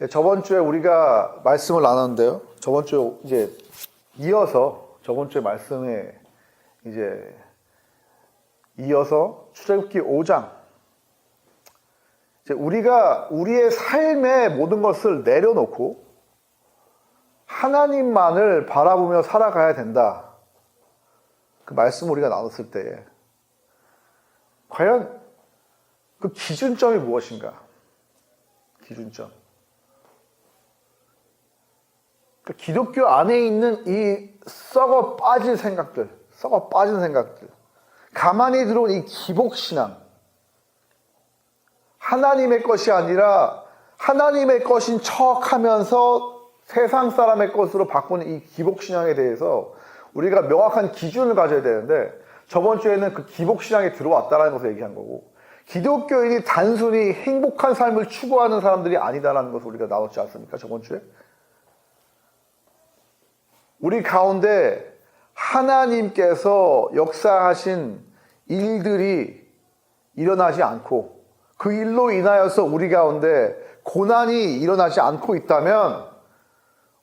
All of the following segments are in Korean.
저번 주에 우리가 말씀을 나눴는데요. 저번 주에 이제 이어서 저번 주에 말씀에 이제 이어서 출애굽기 5장. 이제 우리가 우리의 삶의 모든 것을 내려놓고 하나님만을 바라보며 살아가야 된다. 그 말씀을 우리가 나눴을 때 과연 그 기준점이 무엇인가? 기준점. 기독교 안에 있는 이 썩어 빠진 생각들, 가만히 들어온 이 기복신앙, 하나님의 것이 아니라 하나님의 것인 척하면서 세상 사람의 것으로 바꾸는 이 기복신앙에 대해서 우리가 명확한 기준을 가져야 되는데, 저번 주에는 그 기복신앙이 들어왔다는 것을 얘기한 거고, 기독교인이 단순히 행복한 삶을 추구하는 사람들이 아니다라는 것을 우리가 나눴지 않습니까? 저번 주에. 우리 가운데 하나님께서 역사하신 일들이 일어나지 않고 그 일로 인하여서 우리 가운데 고난이 일어나지 않고 있다면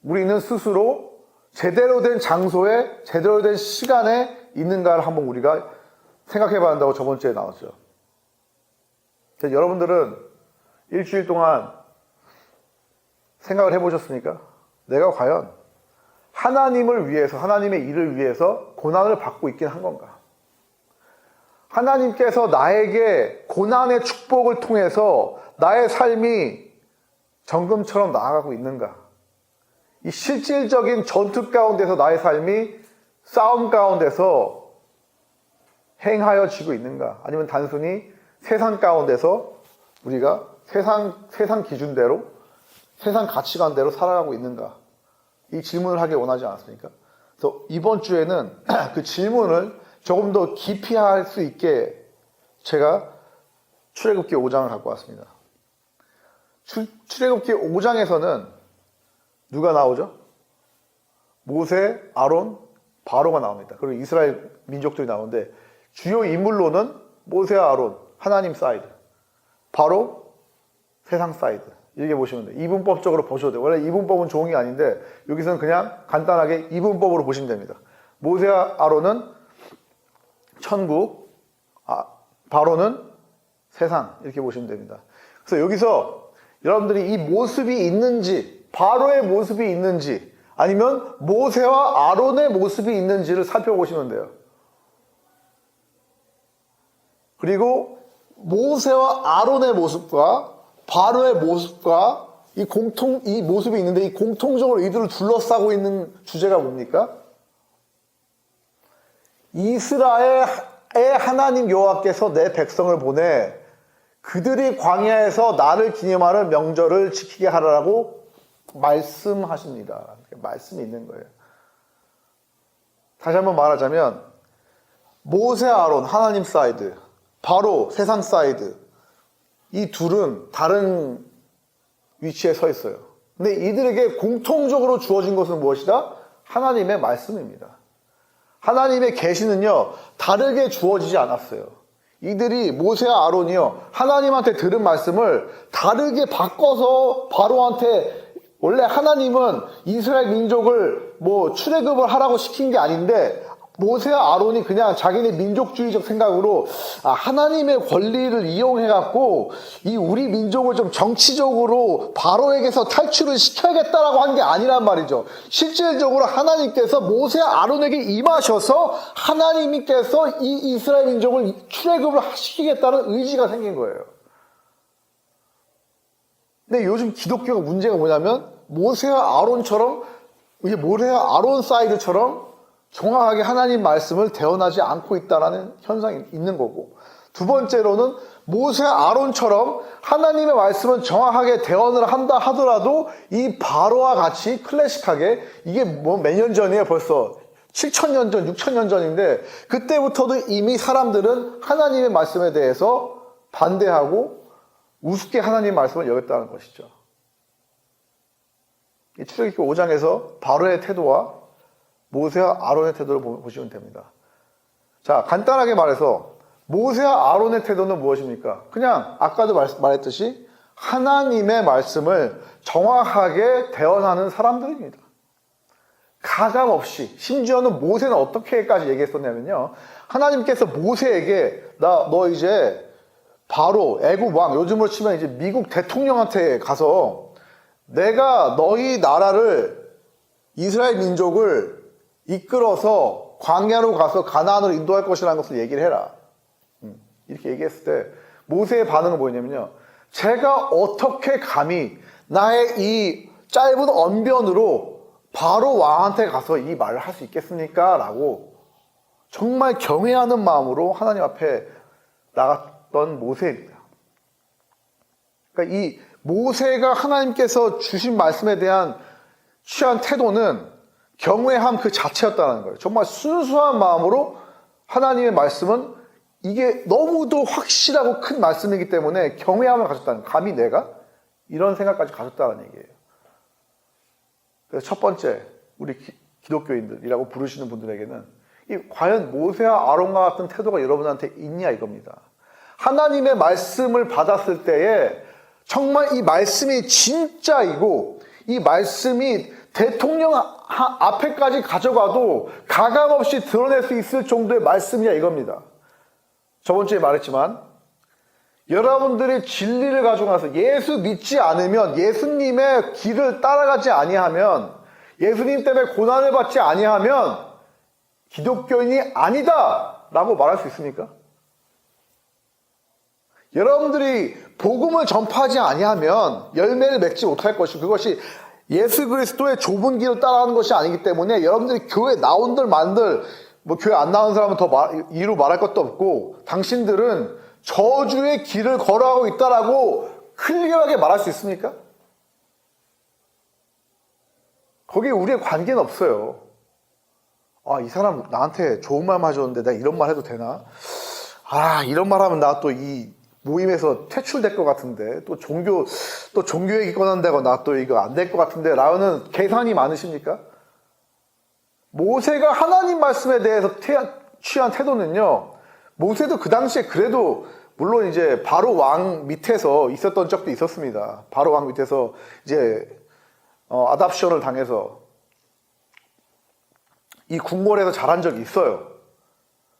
우리는 스스로 제대로 된 장소에 제대로 된 시간에 있는가를 한번 우리가 생각해 봐야 한다고 저번 주에 나왔죠. 여러분들은 일주일 동안 생각을 해보셨습니까? 내가 과연 하나님을 위해서, 하나님의 일을 위해서 고난을 받고 있긴 한 건가? 하나님께서 나에게 고난의 축복을 통해서 나의 삶이 정금처럼 나아가고 있는가? 이 실질적인 전투 가운데서 나의 삶이 싸움 가운데서 행하여지고 있는가? 아니면 단순히 세상 가운데서 우리가 세상 기준대로, 세상 가치관대로 살아가고 있는가? 이 질문을 하길 원하지 않았습니까? 그래서 이번 주에는 그 질문을 조금 더 깊이 할 수 있게 제가 출애굽기 5장을 갖고 왔습니다. 출애굽기 5장에서는 누가 나오죠? 모세, 아론, 바로가 나옵니다. 그리고 이스라엘 민족들이 나오는데 주요 인물로는 모세와 아론, 하나님 사이드, 바로 세상 사이드. 이렇게 보시면 돼요. 이분법적으로 보셔도 돼요. 원래 이분법은 좋은 게 아닌데 여기서는 그냥 간단하게 이분법으로 보시면 됩니다. 모세와 아론은 천국, 바로는 세상, 이렇게 보시면 됩니다. 그래서 여기서 여러분들이 이 모습이 있는지, 바로의 모습이 있는지, 아니면 모세와 아론의 모습이 있는지를 살펴보시면 돼요. 그리고 모세와 아론의 모습과 바로의 모습과 이 모습이 있는데, 이 공통적으로 이들을 둘러싸고 있는 주제가 뭡니까? 이스라엘의 하나님 여호와께서 내 백성을 보내 그들이 광야에서 나를 기념하는 명절을 지키게 하라고 말씀하십니다. 말씀이 있는 거예요. 다시 한번 말하자면 모세, 아론, 하나님 사이드, 바로 세상 사이드, 이 둘은 다른 위치에 서 있어요. 근데 이들에게 공통적으로 주어진 것은 무엇이다? 하나님의 말씀입니다. 하나님의 계시는요, 다르게 주어지지 않았어요. 이들이, 모세와 아론이요, 하나님한테 들은 말씀을 다르게 바꿔서 바로한테, 원래 하나님은 이스라엘 민족을 출애굽을 하라고 시킨 게 아닌데, 모세와 아론이 그냥 자기네 민족주의적 생각으로 하나님의 권리를 이용해갖고 이 우리 민족을 좀 정치적으로 바로에게서 탈출을 시켜야겠다라고 한 게 아니란 말이죠. 실질적으로 하나님께서 모세와 아론에게 임하셔서 하나님께서 이 이스라엘 민족을 출애굽을 시키겠다는 의지가 생긴 거예요. 근데 요즘 기독교가 문제가 뭐냐면 모세와 아론처럼, 이게 모세와 아론 사이드처럼 정확하게 하나님 말씀을 대언하지 않고 있다는 현상이 있는 거고, 두 번째로는 모세와 아론처럼 하나님의 말씀은 정확하게 대언을 한다 하더라도 이 바로와 같이 클래식하게, 이게 몇 년 전이에요. 벌써 7,000년 전, 6,000년 전인데 그때부터도 이미 사람들은 하나님의 말씀에 대해서 반대하고 우습게 하나님의 말씀을 여겼다는 것이죠. 이 출애굽기 5장에서 바로의 태도와 모세와 아론의 태도를 보시면 됩니다. 자, 간단하게 말해서 모세와 아론의 태도는 무엇입니까? 그냥 아까도 말했듯이 하나님의 말씀을 정확하게 대언하는 사람들입니다. 가감 없이. 심지어는 모세는 어떻게까지 얘기했었냐면요. 하나님께서 모세에게 너 이제 바로 애굽 왕, 요즘으로 치면 이제 미국 대통령한테 가서 내가 너희 나라를, 이스라엘 민족을 이끌어서 광야로 가서 가나안으로 인도할 것이라는 것을 얘기를 해라. 이렇게 얘기했을 때 모세의 반응은 뭐냐면요. 제가 어떻게 감히 나의 이 짧은 언변으로 바로 왕한테 가서 이 말을 할 수 있겠습니까? 라고 정말 경외하는 마음으로 하나님 앞에 나갔던 모세입니다. 그러니까 이 모세가 하나님께서 주신 말씀에 대한 취한 태도는 경외함 그 자체였다는 거예요. 정말 순수한 마음으로 하나님의 말씀은 이게 너무도 확실하고 큰 말씀이기 때문에 경외함을 가졌다는 거예요. 감히 내가? 이런 생각까지 가졌다는 얘기예요. 그래서 첫 번째, 우리 기독교인들이라고 부르시는 분들에게는 과연 모세와 아론과 같은 태도가 여러분한테 있냐 이겁니다. 하나님의 말씀을 받았을 때에 정말 이 말씀이 진짜이고 이 말씀이 대통령 앞에까지 가져가도 가감없이 드러낼 수 있을 정도의 말씀이냐 이겁니다. 저번 주에 말했지만 여러분들이 진리를 가지고 나서 예수 믿지 않으면, 예수님의 길을 따라가지 아니하면, 예수님 때문에 고난을 받지 아니하면 기독교인이 아니다 라고 말할 수 있습니까? 여러분들이 복음을 전파하지 아니하면 열매를 맺지 못할 것이고, 그것이 예수 그리스도의 좁은 길을 따라가는 것이 아니기 때문에 여러분들이 교회 나온들 만들, 뭐 교회 안 나오는 사람은 더 이루 말할 것도 없고, 당신들은 저주의 길을 걸어가고 있다라고 클리어하게 말할 수 있습니까? 거기에 우리의 관계는 없어요. 이 사람 나한테 좋은 말만 해줬는데 내가 이런 말 해도 되나? 이런 말 하면 나 또 이 모임에서 퇴출될 것 같은데, 또 종교 얘기 꺼낸다고 나 또 이거 안 될 것 같은데, 라는 계산이 많으십니까? 모세가 하나님 말씀에 대해서 취한 태도는요, 모세도 그 당시에 그래도 물론 이제 바로 왕 밑에서 있었던 적도 있었습니다. 바로 왕 밑에서 이제 아답션을 당해서 이 궁궐에서 자란 적이 있어요.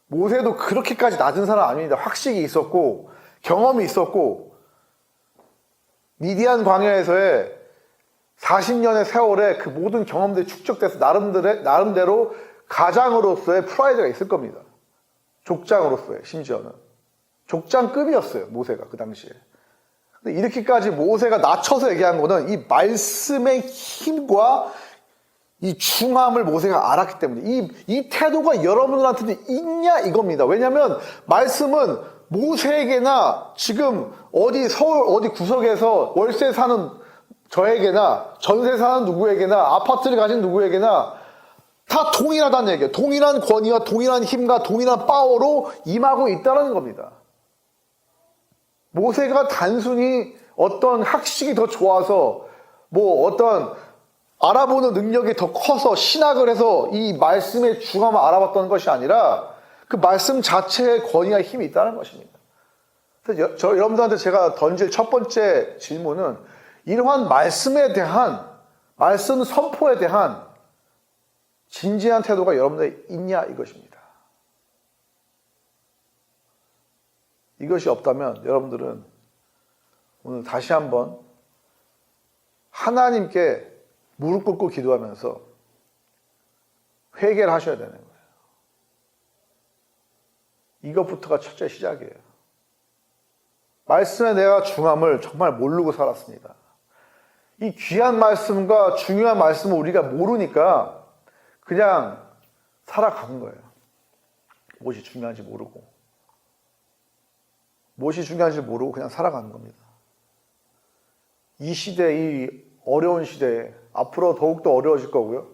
모세도 그렇게까지 낮은 사람 아닙니다. 확식이 있었고 경험이 있었고, 미디안 광야에서의 40년의 세월에 그 모든 경험들이 축적돼서 나름대로 가장으로서의 프라이드가 있을 겁니다. 족장으로서의, 심지어는 족장급이었어요, 모세가 그 당시에. 근데 이렇게까지 모세가 낮춰서 얘기한 거는 이 말씀의 힘과 이 중함을 모세가 알았기 때문에 이 태도가 여러분들한테도 있냐 이겁니다. 왜냐하면 말씀은 모세에게나 지금 서울 어디 구석에서 월세 사는 저에게나 전세 사는 누구에게나 아파트를 가진 누구에게나 다 동일하다는 얘기예요. 동일한 권위와 동일한 힘과 동일한 파워로 임하고 있다는 겁니다. 모세가 단순히 어떤 학식이 더 좋아서 뭐 어떤 알아보는 능력이 더 커서 신학을 해서 이 말씀의 중함을 알아봤던 것이 아니라 그 말씀 자체의 권위와 힘이 있다는 것입니다. 그래서 여러분들한테 제가 던질 첫 번째 질문은 이러한 말씀에 대한, 말씀 선포에 대한 진지한 태도가 여러분들에 있냐 이것입니다. 이것이 없다면 여러분들은 오늘 다시 한번 하나님께 무릎 꿇고 기도하면서 회개를 하셔야 되는 거예요. 이것부터가 첫째 시작이에요. 말씀에 내가 중함을 정말 모르고 살았습니다. 이 귀한 말씀과 중요한 말씀을 우리가 모르니까 그냥 살아가는 거예요. 무엇이 중요한지 모르고. 무엇이 중요한지 모르고 그냥 살아가는 겁니다. 이 시대, 이 어려운 시대에 앞으로 더욱더 어려워질 거고요.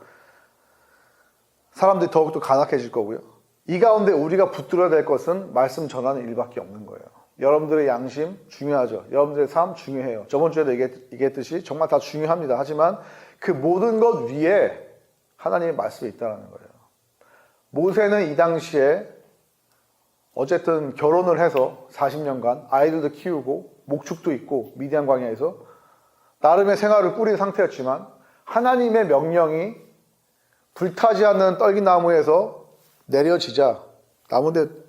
사람들이 더욱더 간악해질 거고요. 이 가운데 우리가 붙들어야 될 것은 말씀 전하는 일밖에 없는 거예요. 여러분들의 양심 중요하죠. 여러분들의 삶 중요해요. 저번 주에도 얘기했듯이 정말 다 중요합니다. 하지만 그 모든 것 위에 하나님의 말씀이 있다는 거예요. 모세는 이 당시에 어쨌든 결혼을 해서 40년간 아이들도 키우고 목축도 있고 미디안 광야에서 나름의 생활을 꾸린 상태였지만 하나님의 명령이 불타지 않는 떨기나무에서 내려지자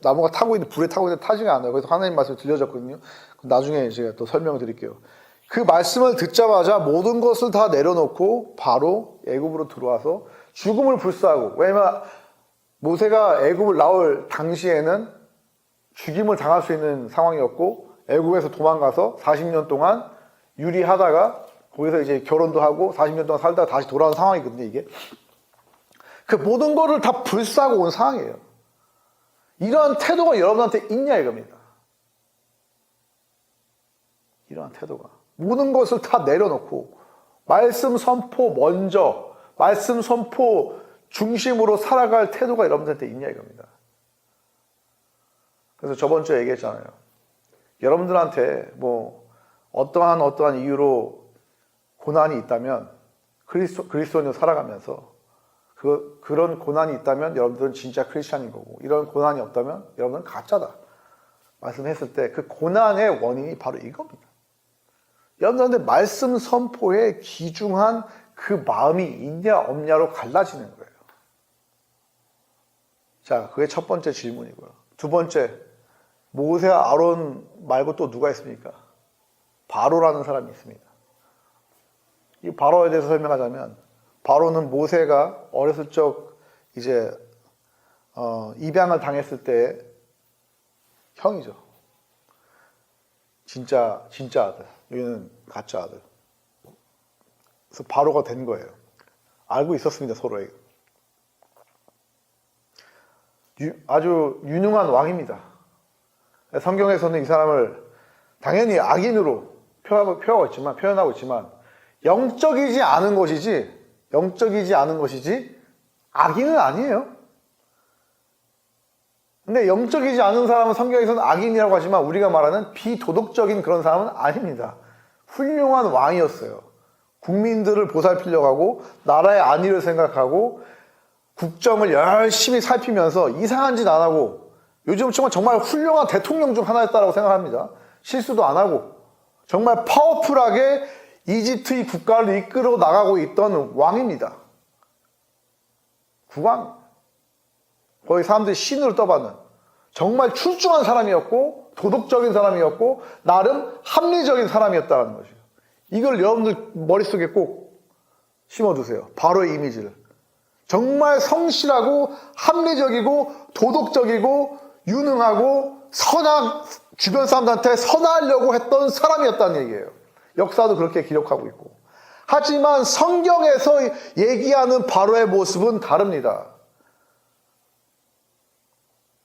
나무가 타고 있는 불에 타고 있는데 타지가 않아요. 그래서 하나님 말씀이 들려졌거든요. 나중에 제가 또 설명을 드릴게요. 그 말씀을 듣자마자 모든 것을 다 내려놓고 바로 애굽으로 들어와서 죽음을 불사하고, 왜냐면 모세가 애굽을 나올 당시에는 죽임을 당할 수 있는 상황이었고 애굽에서 도망가서 40년 동안 유리하다가 거기서 이제 결혼도 하고 40년 동안 살다가 다시 돌아온 상황이거든요. 이게 그 모든 거를 다 불사하고 온 상황이에요. 이러한 태도가 여러분한테 있냐 이겁니다. 이러한 태도가 모든 것을 다 내려놓고 말씀 선포 먼저, 말씀 선포 중심으로 살아갈 태도가 여러분들한테 있냐 이겁니다. 그래서 저번 주에 얘기했잖아요. 여러분들한테 뭐 어떠한 이유로 고난이 있다면 그리스도인으로 살아가면서 그런 고난이 있다면 여러분들은 진짜 크리스찬인 거고, 이런 고난이 없다면 여러분은 가짜다 말씀했을 때 그 고난의 원인이 바로 이겁니다. 여러분들한테 말씀 선포에 귀중한 그 마음이 있냐 없냐로 갈라지는 거예요. 자, 그게 첫 번째 질문이고요. 두 번째, 모세와 아론 말고 또 누가 있습니까? 바로라는 사람이 있습니다. 이 바로에 대해서 설명하자면, 바로는 모세가 어렸을 적 이제 입양을 당했을 때 형이죠. 진짜 아들, 여기는 가짜 아들. 그래서 바로가 된 거예요. 알고 있었습니다, 서로에게. 아주 유능한 왕입니다. 성경에서는 이 사람을 당연히 악인으로 표현하고 있지만 영적이지 않은 것이지 악인은 아니에요. 근데 영적이지 않은 사람은 성경에서는 악인이라고 하지만 우리가 말하는 비도덕적인 그런 사람은 아닙니다. 훌륭한 왕이었어요. 국민들을 보살피려고 하고 나라의 안위를 생각하고 국정을 열심히 살피면서 이상한 짓 안 하고, 요즘 정말 훌륭한 대통령 중 하나였다고 생각합니다. 실수도 안 하고 정말 파워풀하게 이집트의 국가를 이끌어 나가고 있던 왕입니다. 국왕. 거의 사람들이 신으로 떠받는 정말 출중한 사람이었고 도덕적인 사람이었고 나름 합리적인 사람이었다는 것이에요. 이걸 여러분들 머릿속에 꼭 심어두세요. 바로의 이미지를. 정말 성실하고 합리적이고 도덕적이고 유능하고 주변 사람들한테 선하려고 했던 사람이었다는 얘기예요. 역사도 그렇게 기록하고 있고. 하지만 성경에서 얘기하는 바로의 모습은 다릅니다.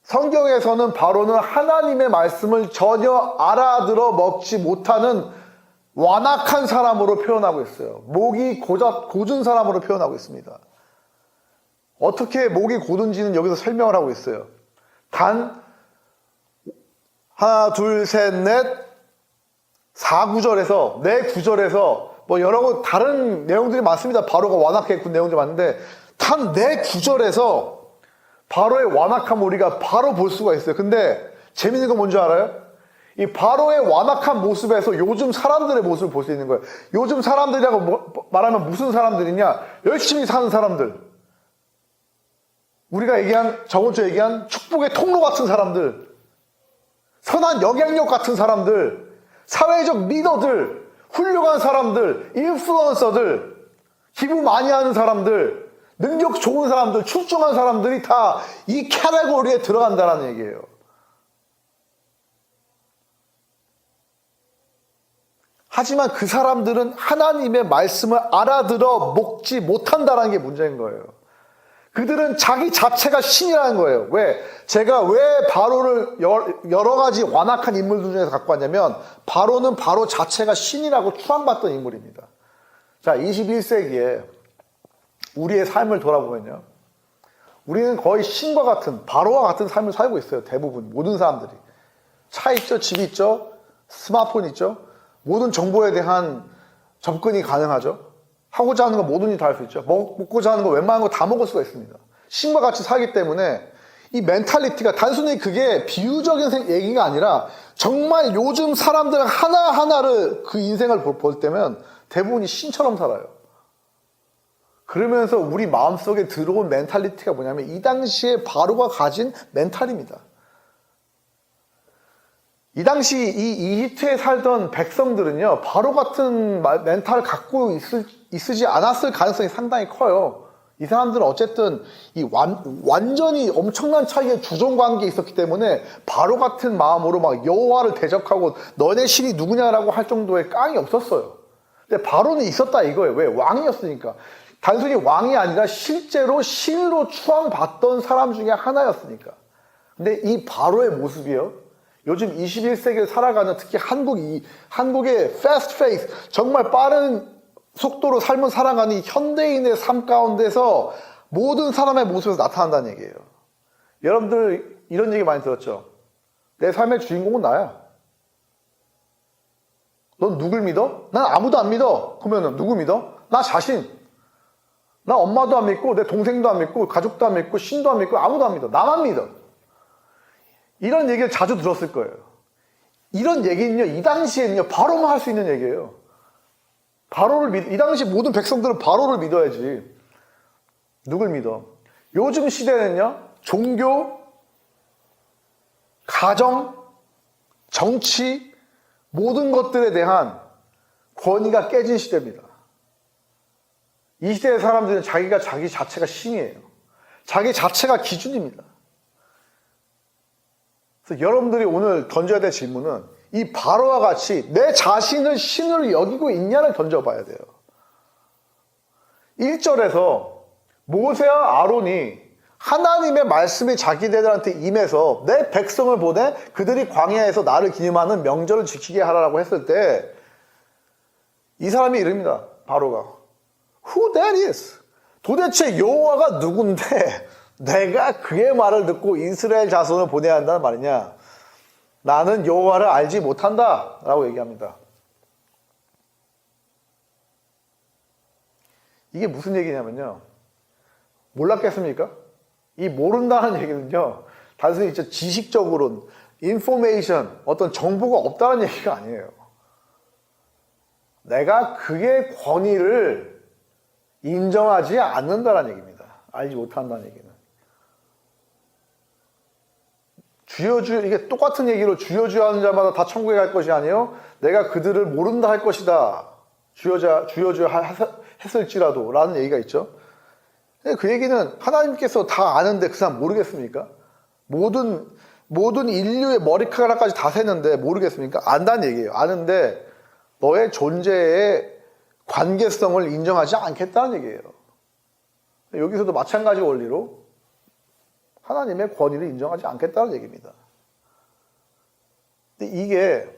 성경에서는 바로는 하나님의 말씀을 전혀 알아들어 먹지 못하는 완악한 사람으로 표현하고 있어요. 목이 고든 사람으로 표현하고 있습니다. 어떻게 목이 고든지는 여기서 설명을 하고 있어요. 단 하나, 둘, 셋, 넷, 4구절에서 4구절에서 뭐 여러 다른 내용들이 많습니다. 바로가 완악했군 내용들이 많은데 단 4구절에서 바로의 완악함 우리가 바로 볼 수가 있어요. 근데 재밌는 건 뭔지 알아요? 이 바로의 완악한 모습에서 요즘 사람들의 모습을 볼 수 있는 거예요. 요즘 사람들이라고 말하면 무슨 사람들이냐? 열심히 사는 사람들. 우리가 저번 주에 얘기한 축복의 통로 같은 사람들, 선한 영향력 같은 사람들, 사회적 리더들, 훌륭한 사람들, 인플루언서들, 기부 많이 하는 사람들, 능력 좋은 사람들, 출중한 사람들이 다 이 카테고리에 들어간다는 얘기예요. 하지만 그 사람들은 하나님의 말씀을 알아들어 먹지 못한다는 게 문제인 거예요. 그들은 자기 자체가 신이라는 거예요. 제가 왜 바로를 여러 가지 완악한 인물들 중에서 갖고 왔냐면 바로는 바로 자체가 신이라고 추앙받던 인물입니다. 자, 21세기에 우리의 삶을 돌아보면요, 우리는 거의 신과 같은, 바로와 같은 삶을 살고 있어요. 대부분 모든 사람들이. 차 있죠, 집 있죠, 스마트폰 있죠. 모든 정보에 대한 접근이 가능하죠. 하고자 하는 거 뭐든지 다 할 수 있죠. 먹고자 하는 거 웬만한 거 다 먹을 수가 있습니다. 신과 같이 살기 때문에 이 멘탈리티가 단순히 그게 비유적인 얘기가 아니라 정말 요즘 사람들 하나하나를 그 인생을 볼 때면 대부분이 신처럼 살아요. 그러면서 우리 마음속에 들어온 멘탈리티가 뭐냐면 이 당시에 바로가 가진 멘탈입니다. 이 당시 이 이집트에 살던 백성들은요, 바로 같은 멘탈을 갖고 있으지 않았을 가능성이 상당히 커요. 이 사람들은 어쨌든 완전히 엄청난 차이의 주종 관계에 있었기 때문에 바로 같은 마음으로 막 여호와를 대적하고 너네 신이 누구냐라고 할 정도의 깡이 없었어요. 근데 바로는 있었다 이거예요. 왜? 왕이었으니까. 단순히 왕이 아니라 실제로 신으로 추앙받던 사람 중에 하나였으니까. 근데 이 바로의 모습이요, 요즘 21세기를 살아가는 특히 한국의 fast pace, 정말 빠른 속도로 삶을 살아가는 이 현대인의 삶 가운데서 모든 사람의 모습에서 나타난다는 얘기예요. 여러분들 이런 얘기 많이 들었죠? 내 삶의 주인공은 나야. 넌 누굴 믿어? 난 아무도 안 믿어. 그러면 누구 믿어? 나 자신. 나 엄마도 안 믿고 내 동생도 안 믿고 가족도 안 믿고 신도 안 믿고 아무도 안 믿어. 나만 믿어. 이런 얘기를 자주 들었을 거예요. 이런 얘기는요, 이 당시에는요, 바로만 할 수 있는 얘기예요. 이 당시 모든 백성들은 바로를 믿어야지. 누굴 믿어? 요즘 시대는요, 종교, 가정, 정치, 모든 것들에 대한 권위가 깨진 시대입니다. 이 시대의 사람들은 자기 자체가 신이에요. 자기 자체가 기준입니다. 그래서 여러분들이 오늘 던져야 될 질문은 이 바로와 같이 내 자신을 신으로 여기고 있냐를 던져봐야 돼요. 1절에서 모세와 아론이 하나님의 말씀이 자기들한테 임해서 내 백성을 보내 그들이 광야에서 나를 기념하는 명절을 지키게 하라고 했을 때 이 사람이 이릅니다. 바로가 Who that is? 도대체 여호와가 누군데 내가 그의 말을 듣고 이스라엘 자손을 보내야 한다는 말이냐? 나는 여호와를 알지 못한다 라고 얘기합니다. 이게 무슨 얘기냐면요, 몰랐겠습니까? 이 모른다는 얘기는요, 단순히 진짜 지식적으로는 인포메이션, 어떤 정보가 없다는 얘기가 아니에요. 내가 그의 권위를 인정하지 않는다는 얘기입니다. 알지 못한다는 얘기는. 이게 똑같은 얘기로 주여 하는 자마다 다 천국에 갈 것이 아니요 내가 그들을 모른다 할 것이다. 주여 했을지라도 라는 얘기가 있죠. 그 얘기는 하나님께서 다 아는데 그 사람 모르겠습니까? 모든 인류의 머리카락까지 다 샜는데 모르겠습니까? 안다는 얘기예요. 아는데 너의 존재의 관계성을 인정하지 않겠다는 얘기예요. 여기서도 마찬가지 원리로 하나님의 권위를 인정하지 않겠다는 얘기입니다. 근데 이게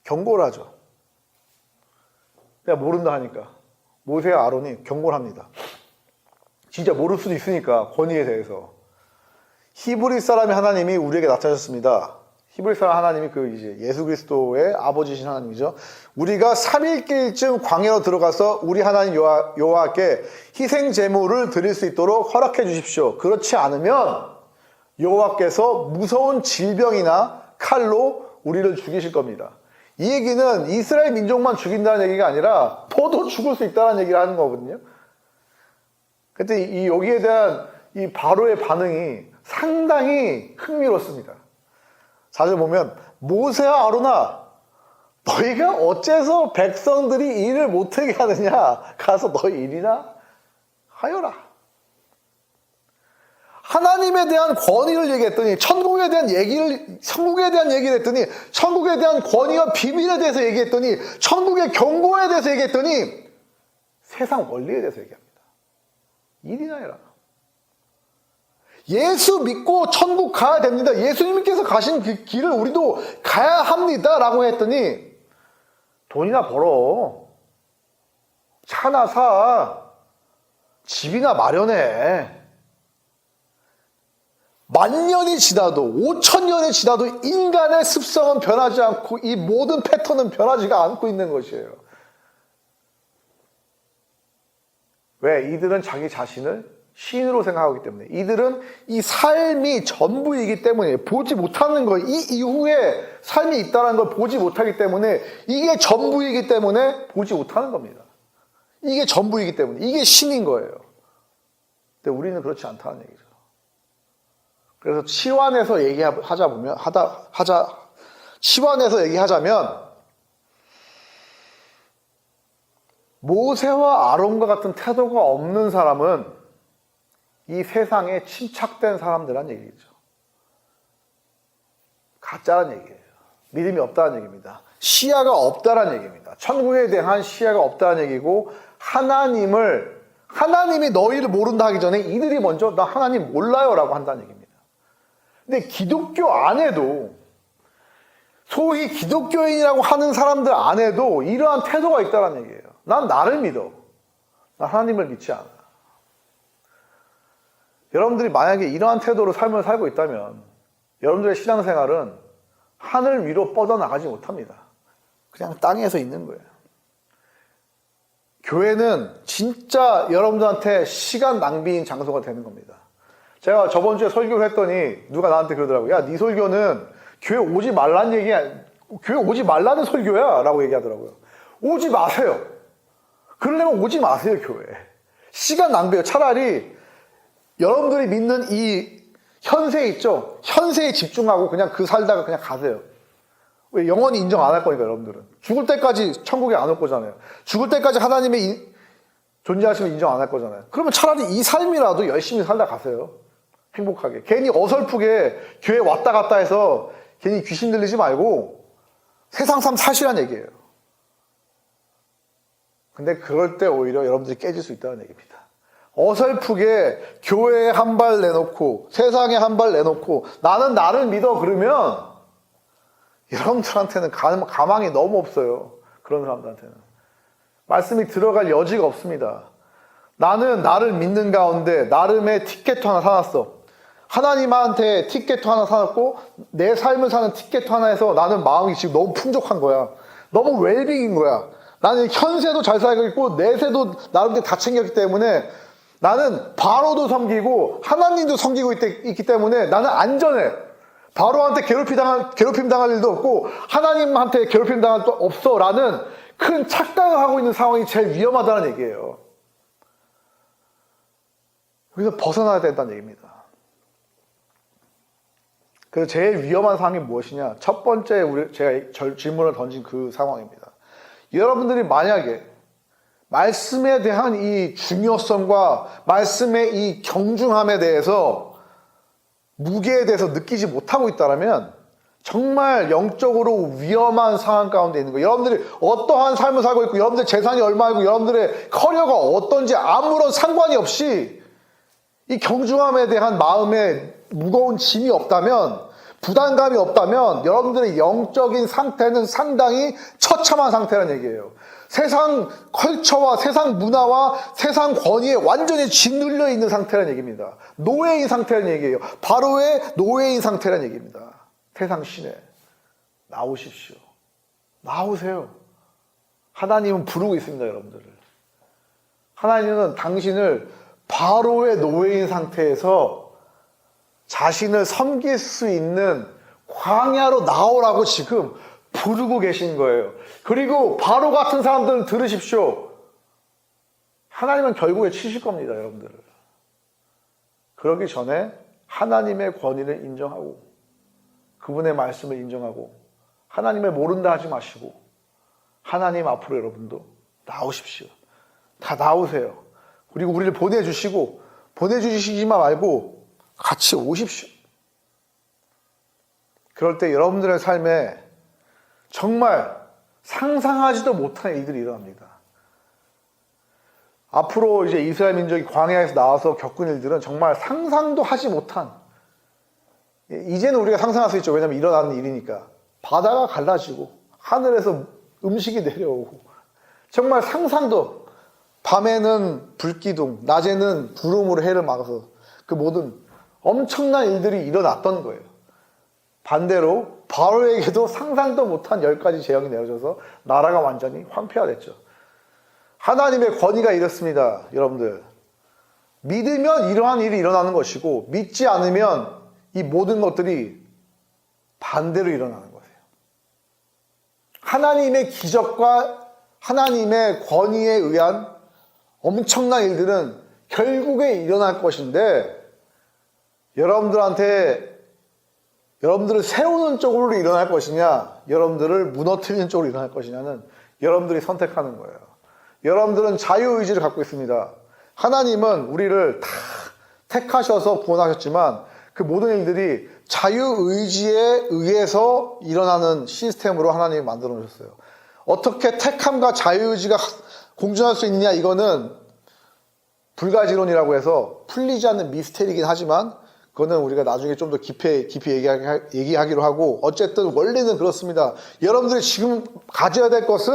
경고를 하죠. 내가 모른다 하니까 모세와 아론이 경고를 합니다. 진짜 모를 수도 있으니까 권위에 대해서. 히브리 사람의 하나님이 우리에게 나타나셨습니다. 히브리 사람 하나님이 이제 예수 그리스도의 아버지신 하나님이죠. 우리가 3일길쯤 광야로 들어가서 우리 하나님 여호와께 희생 제물을 드릴 수 있도록 허락해 주십시오. 그렇지 않으면 여호와께서 무서운 질병이나 칼로 우리를 죽이실 겁니다. 이 얘기는 이스라엘 민족만 죽인다는 얘기가 아니라 너도 죽을 수 있다는 얘기를 하는 거거든요. 근데 여기에 대한 이 바로의 반응이 상당히 흥미롭습니다. 4절 보면 모세와 아론아, 너희가 어째서 백성들이 일을 못하게 하느냐? 가서 너희 일이나 하여라. 하나님에 대한 권위를 얘기했더니 천국에 대한 얘기를 했더니 천국에 대한 권위와 비밀에 대해서 얘기했더니 천국의 경고에 대해서 얘기했더니 세상 원리에 대해서 얘기합니다. 일이나 해라. 예수 믿고 천국 가야 됩니다. 예수님께서 가신 그 길을 우리도 가야 합니다. 라고 했더니 돈이나 벌어. 차나 사. 집이나 마련해. 만년이 지나도 5,000년이 지나도 인간의 습성은 변하지 않고 이 모든 패턴은 변하지가 않고 있는 것이에요. 왜? 이들은 자기 자신을 신으로 생각하기 때문에, 이들은 이 삶이 전부이기 때문에, 보지 못하는 거, 이 이후에 삶이 있다는 걸 보지 못하기 때문에, 이게 전부이기 때문에 보지 못하는 겁니다. 이게 전부이기 때문에, 이게 신인 거예요. 근데 우리는 그렇지 않다는 얘기죠. 그래서 치환해서 치환해서 얘기하자면, 모세와 아론과 같은 태도가 없는 사람은 이 세상에 침착된 사람들란 얘기죠. 가짜란 얘기예요. 믿음이 없다는 얘기입니다. 시야가 없다는 얘기입니다. 천국에 대한 시야가 없다는 얘기고, 하나님이 너희를 모른다 하기 전에 이들이 먼저 나 하나님 몰라요 라고 한다는 얘기입니다. 근데 기독교 안에도, 소위 기독교인이라고 하는 사람들 안에도 이러한 태도가 있다는 얘기예요. 난 나를 믿어. 난 하나님을 믿지 않아. 여러분들이 만약에 이러한 태도로 삶을 살고 있다면 여러분들의 신앙생활은 하늘 위로 뻗어나가지 못합니다. 그냥 땅에서 있는 거예요. 교회는 진짜 여러분들한테 시간 낭비인 장소가 되는 겁니다. 제가 저번 주에 설교를 했더니 누가 나한테 그러더라고요. 야, 네 설교는 교회 오지 말라는 얘기야. 교회 오지 말라는 설교야 라고 얘기하더라고요. 오지 마세요. 그러려면 오지 마세요. 교회. 시간 낭비예요. 차라리 여러분들이 믿는 이 현세 있죠? 현세에 집중하고 그냥 그 살다가 그냥 가세요. 왜? 영원히 인정 안 할 거니까. 여러분들은 죽을 때까지 천국에 안 올 거잖아요. 죽을 때까지 하나님의 존재하시면 인정 안 할 거잖아요. 그러면 차라리 이 삶이라도 열심히 살다 가세요. 행복하게. 괜히 어설프게 교회 왔다 갔다 해서 괜히 귀신 들리지 말고 세상 삶 사시란 얘기예요. 근데 그럴 때 오히려 여러분들이 깨질 수 있다는 얘기입니다. 어설프게 교회에 한 발 내놓고 세상에 한 발 내놓고 나는 나를 믿어 그러면 여러분들한테는 가망이 너무 없어요. 그런 사람들한테는 말씀이 들어갈 여지가 없습니다. 나는 나를 믿는 가운데 나름의 티켓 하나 사놨어. 하나님한테 티켓 하나 사놨고 내 삶을 사는 티켓 하나에서 나는 마음이 지금 너무 풍족한 거야. 너무 웰빙인 거야. 나는 현세도 잘 살고 있고 내세도 나름대로 다 챙겼기 때문에 나는 바로도 섬기고 하나님도 섬기고 있기 때문에 나는 안전해. 바로한테 괴롭힘 당할 일도 없고 하나님한테 괴롭힘 당할 일도 없어 라는 큰 착각을 하고 있는 상황이 제일 위험하다는 얘기예요. 여기서 벗어나야 된다는 얘기입니다. 그래서 제일 위험한 상황이 무엇이냐? 첫 번째 제가 질문을 던진 그 상황입니다. 여러분들이 만약에 말씀에 대한 이 중요성과 말씀의 이 경중함에 대해서 무게에 대해서 느끼지 못하고 있다면 정말 영적으로 위험한 상황 가운데 있는 거예요. 여러분들이 어떠한 삶을 살고 있고 여러분들 재산이 얼마이고 여러분들의 커리어가 어떤지 아무런 상관이 없이 이 경중함에 대한 마음에 무거운 짐이 없다면, 부담감이 없다면 여러분들의 영적인 상태는 상당히 처참한 상태라는 얘기예요. 세상 컬처와 세상 문화와 세상 권위에 완전히 짓눌려 있는 상태라는 얘기입니다. 노예인 상태라는 얘기예요. 바로의 노예인 상태라는 얘기입니다. 세상 시내 나오십시오. 나오세요. 하나님은 부르고 있습니다. 여러분들을. 하나님은 당신을 바로의 노예인 상태에서 자신을 섬길 수 있는 광야로 나오라고 지금 부르고 계신 거예요. 그리고 바로 같은 사람들은 들으십시오. 하나님은 결국에 치실 겁니다. 여러분들을. 그러기 전에 하나님의 권위를 인정하고 그분의 말씀을 인정하고 하나님을 모른다 하지 마시고 하나님 앞으로 여러분도 나오십시오. 다 나오세요. 그리고 우리를 보내주시고 보내주시지만 말고 같이 오십시오. 그럴 때 여러분들의 삶에 정말 상상하지도 못한 일들이 일어납니다. 앞으로 이제 이스라엘 민족이 광야에서 나와서 겪은 일들은 정말 상상도 하지 못한, 이제는 우리가 상상할 수 있죠. 왜냐하면 일어나는 일이니까. 바다가 갈라지고 하늘에서 음식이 내려오고 정말 상상도, 밤에는 불기둥, 낮에는 구름으로 해를 막아서 그 모든 엄청난 일들이 일어났던 거예요. 반대로 바로에게도 상상도 못한 10가지 재앙이 내려져서 나라가 완전히 황폐화됐죠. 하나님의 권위가 이렇습니다. 여러분들, 믿으면 이러한 일이 일어나는 것이고 믿지 않으면 이 모든 것들이 반대로 일어나는 거예요. 하나님의 기적과 하나님의 권위에 의한 엄청난 일들은 결국에 일어날 것인데 여러분들을 세우는 쪽으로 일어날 것이냐 여러분들을 무너뜨리는 쪽으로 일어날 것이냐는 여러분들이 선택하는 거예요. 여러분들은 자유의지를 갖고 있습니다. 하나님은 우리를 다 택하셔서 구원하셨지만 그 모든 일들이 자유의지에 의해서 일어나는 시스템으로 하나님이 만들어 놓으셨어요. 어떻게 택함과 자유의지가 공존할 수 있느냐, 이거는 불가지론이라고 해서 풀리지 않는 미스테리이긴 하지만 그거는 우리가 나중에 좀 더 깊이 얘기하기로 하고, 어쨌든 원리는 그렇습니다. 여러분들이 지금 가져야 될 것은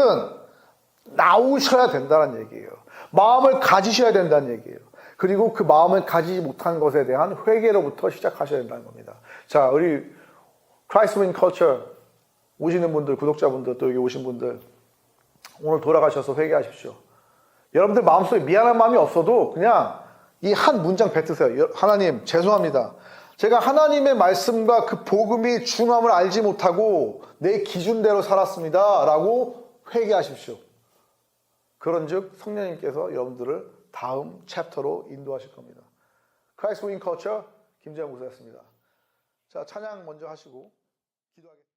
나오셔야 된다는 얘기예요. 마음을 가지셔야 된다는 얘기예요. 그리고 그 마음을 가지지 못한 것에 대한 회개로부터 시작하셔야 된다는 겁니다. 자, 우리 Christ Win Culture 오시는 분들, 구독자분들, 또 여기 오신 분들, 오늘 돌아가셔서 회개하십시오. 여러분들 마음속에 미안한 마음이 없어도 그냥 이 한 문장 뱉으세요. 하나님, 죄송합니다. 제가 하나님의 말씀과 그 복음이 중요함을 알지 못하고 내 기준대로 살았습니다. 라고 회개하십시오. 그런즉 성령님께서 여러분들을 다음 챕터로 인도하실 겁니다. Christ Win Culture 김재영 목사였습니다. 자, 찬양 먼저 하시고 기도하겠습니다.